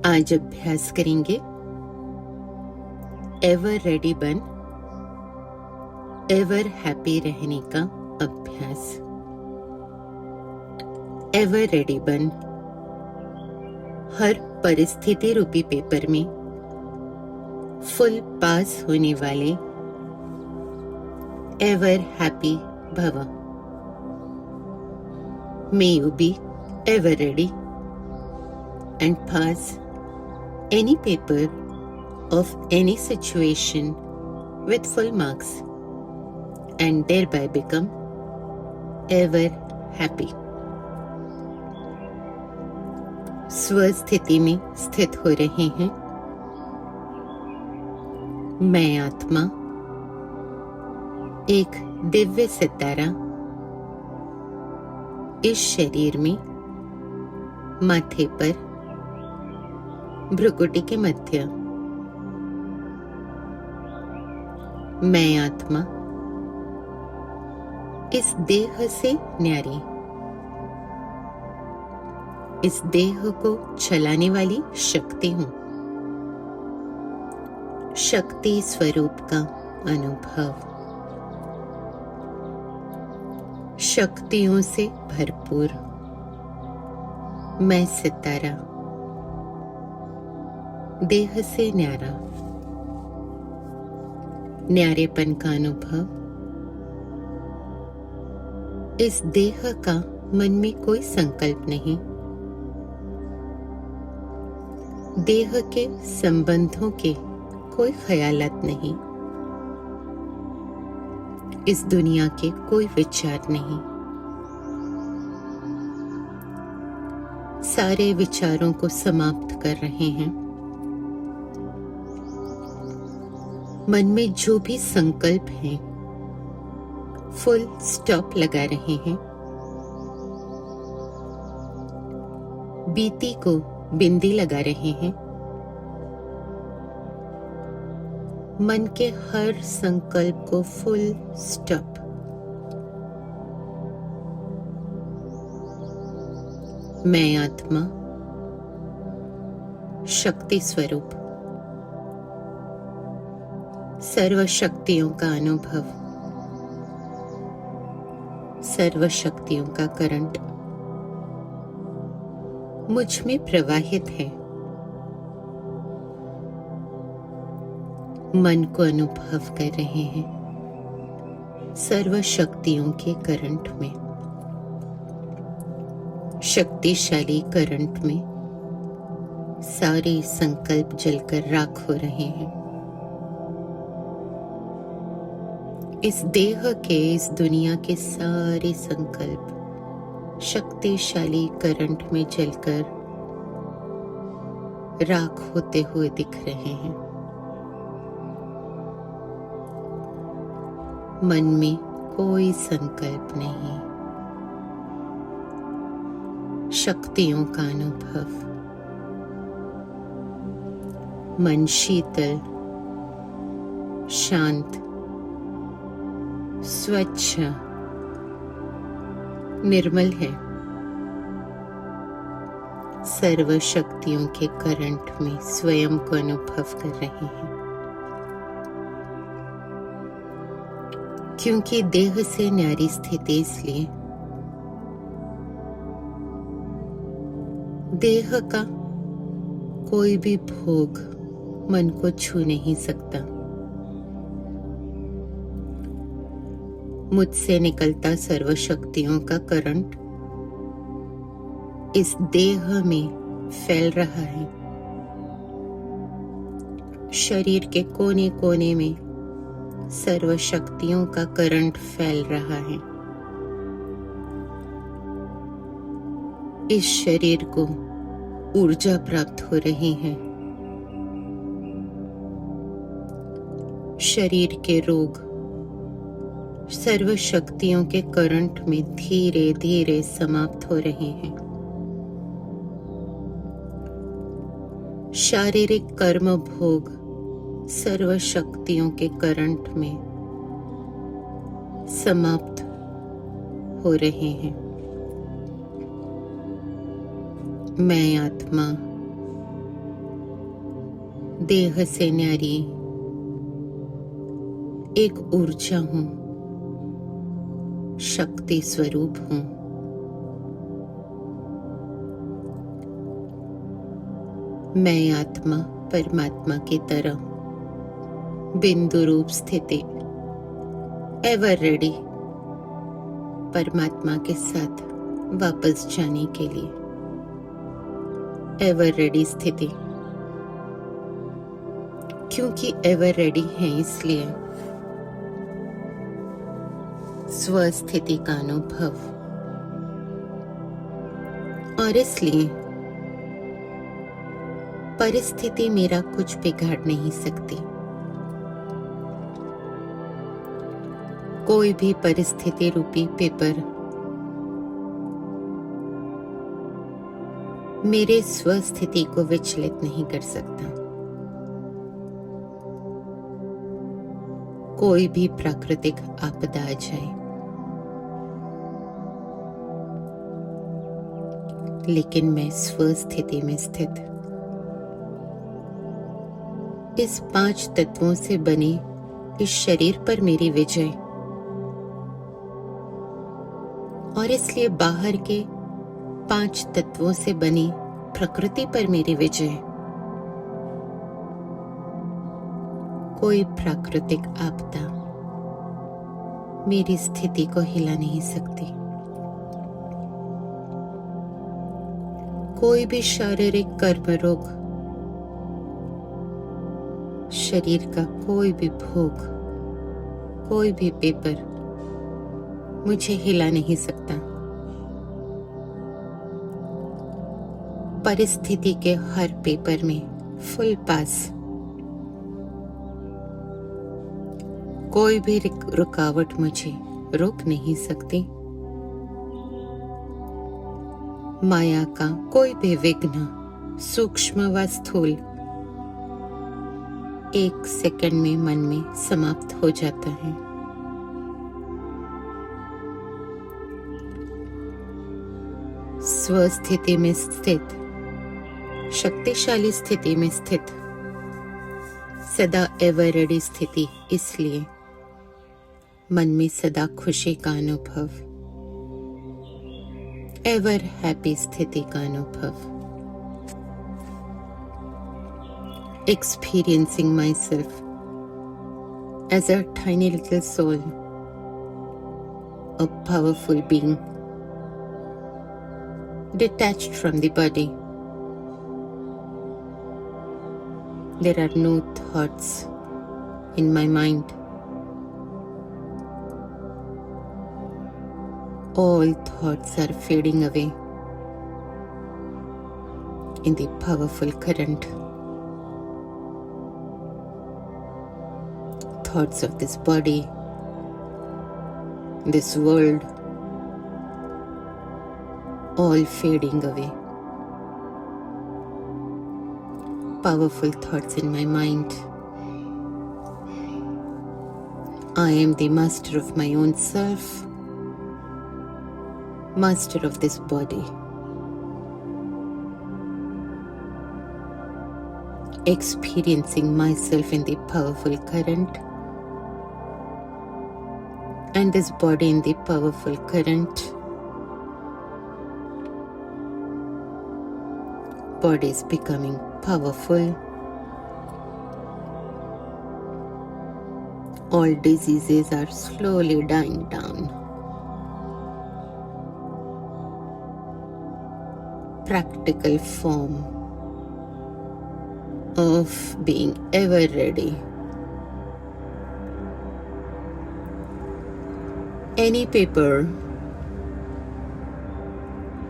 आज अभ्यास करेंगे एवर रेडी बन एवर हैप्पी रहने का अभ्यास। एवर रेडी बन हर परिस्थिति रूपी पेपर में फुल पास होने वाले एवर हैप्पी भव। May you be ever ready and pass any paper of any situation with full marks and thereby become ever happy। स्वस्थिति में स्थित हो रहे हैं। मैं आत्मा एक दिव्य सितारा इस शरीर में माथे पर भ्रुकुटी के मध्य। मैं आत्मा इस देह से न्यारी, इस देह को चलाने वाली शक्ति हूं। शक्ति स्वरूप का अनुभव, शक्तियों से भरपूर मैं सितारा, देह से न्यारा। न्यारेपन का अनुभव, इस देह का मन में कोई संकल्प नहीं। देह के संबंधों के कोई ख्यालात नहीं। इस दुनिया के कोई विचार नहीं। सारे विचारों को समाप्त कर रहे हैं। मन में जो भी संकल्प हैं फुल स्टॉप लगा रहे हैं। बीती को बिंदी लगा रहे हैं। मन के हर संकल्प को फुल स्टॉप। मैं आत्मा शक्ति स्वरूप, सर्व शक्तियों का अनुभव, सर्व शक्तियों का करंट मुझ में प्रवाहित है। मन को अनुभव कर रहे हैं सर्व शक्तियों के करंट में। शक्तिशाली करंट में सारे संकल्प जलकर राख हो रहे हैं। इस देह के, इस दुनिया के सारे संकल्प शक्तिशाली करंट में जलकर राख होते हुए दिख रहे हैं। मन में कोई संकल्प नहीं। शक्तियों का अनुभव, मन शीतल, शांत, स्वच्छ, निर्मल है। सर्व शक्तियों के करंट में स्वयं को अनुभव कर रहे हैं। क्योंकि देह से न्यारी स्थिति, इसलिए देह का कोई भी भोग मन को छू नहीं सकता। मुझसे निकलता सर्व शक्तियों का करंट इस देह में फैल रहा है। शरीर के कोने कोने में सर्व शक्तियों का करंट फैल रहा है। इस शरीर को ऊर्जा प्राप्त हो रही है। शरीर के रोग सर्व शक्तियों के करंट में धीरे धीरे समाप्त हो रहे हैं। शारीरिक कर्म भोग सर्व शक्तियों के करंट में समाप्त हो रहे हैं। मैं आत्मा देह से न्यारी एक ऊर्जा हूं, शक्ति स्वरूप हूं। मैं आत्मा परमात्मा की तरह बिंदु रूप स्थिति, एवर रेडी परमात्मा के साथ वापस जाने के लिए। एवर रेडी स्थिति, क्योंकि एवर रेडी है इसलिए स्वस्थिति का अनुभव, और इसलिए परिस्थिति मेरा कुछ बिगाड़ नहीं सकती। कोई भी परिस्थिति रूपी पेपर मेरे स्वस्थिति को विचलित नहीं कर सकता। कोई भी प्राकृतिक आपदा आ जाए, लेकिन मैं स्वस्थिति में स्थित इस 5 तत्वों से बने इस शरीर पर मेरी विजय, और इसलिए बाहर के 5 तत्वों से बनी प्रकृति पर मेरी विजय। कोई प्राकृतिक आपदा मेरी स्थिति को हिला नहीं सकती। कोई भी शारीरिक कर्म रोग, शरीर का कोई भी भोग, कोई भी पेपर मुझे हिला नहीं सकता। परिस्थिति के हर पेपर में फुल पास, कोई भी रुकावट मुझे रोक नहीं सकती। माया का कोई भी विघ्न, सूक्ष्म व स्थूल, 1 सेकंड में मन में समाप्त हो जाता है। स्वस्थिति में स्थित, शक्तिशाली स्थिति में स्थित, सदा एवर रेडी स्थिति, इसलिए मन में सदा खुशी का अनुभव, एवर हैप्पी स्थिति का अनुभव। Experiencing myself as a tiny little soul, a powerful being, detached from the body. There are no thoughts in my mind. All thoughts are fading away in the powerful current. Thoughts of this body, this world, all fading away. Powerful thoughts in my mind. I am the master of my own self, master of this body. Experiencing myself in the powerful current, and this body in the powerful current. Body is becoming powerful. All diseases are slowly dying down. Practical form of being ever ready. Any paper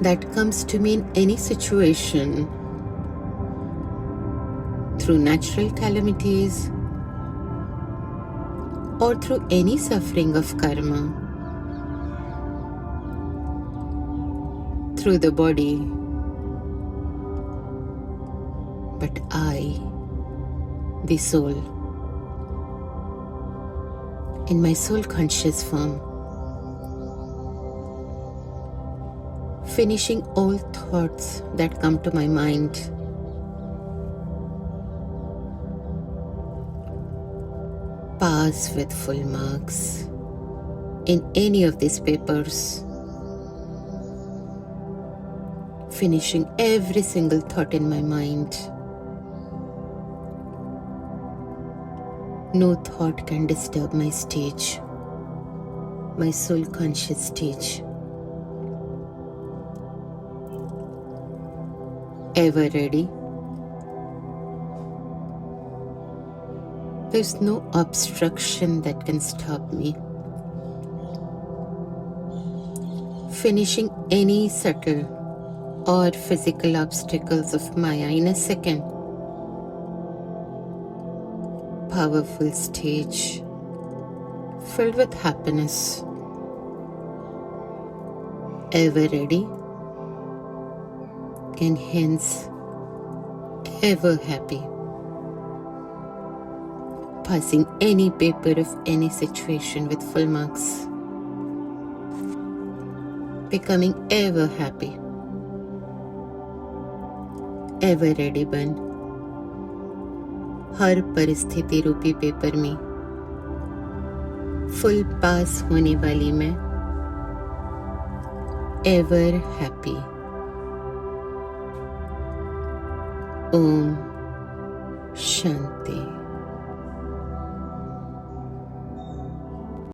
that comes to me in any situation, through natural calamities or through any suffering of karma, through the body, but I, the soul, in my soul conscious form, finishing all thoughts that come to my mind, pass with full marks in any of these papers, finishing every single thought in my mind. No thought can disturb my stage, my soul conscious stage. Ever ready? There's no obstruction that can stop me. Finishing any subtle or physical obstacles of Maya in a second. Powerful stage filled with happiness. Ever ready and hence ever happy. Passing any paper of any situation with full marks. Becoming ever happy. Ever ready बन हर परिस्थिति रूपी paper में full पास होने वाली मैं ever happy. Om Shanti.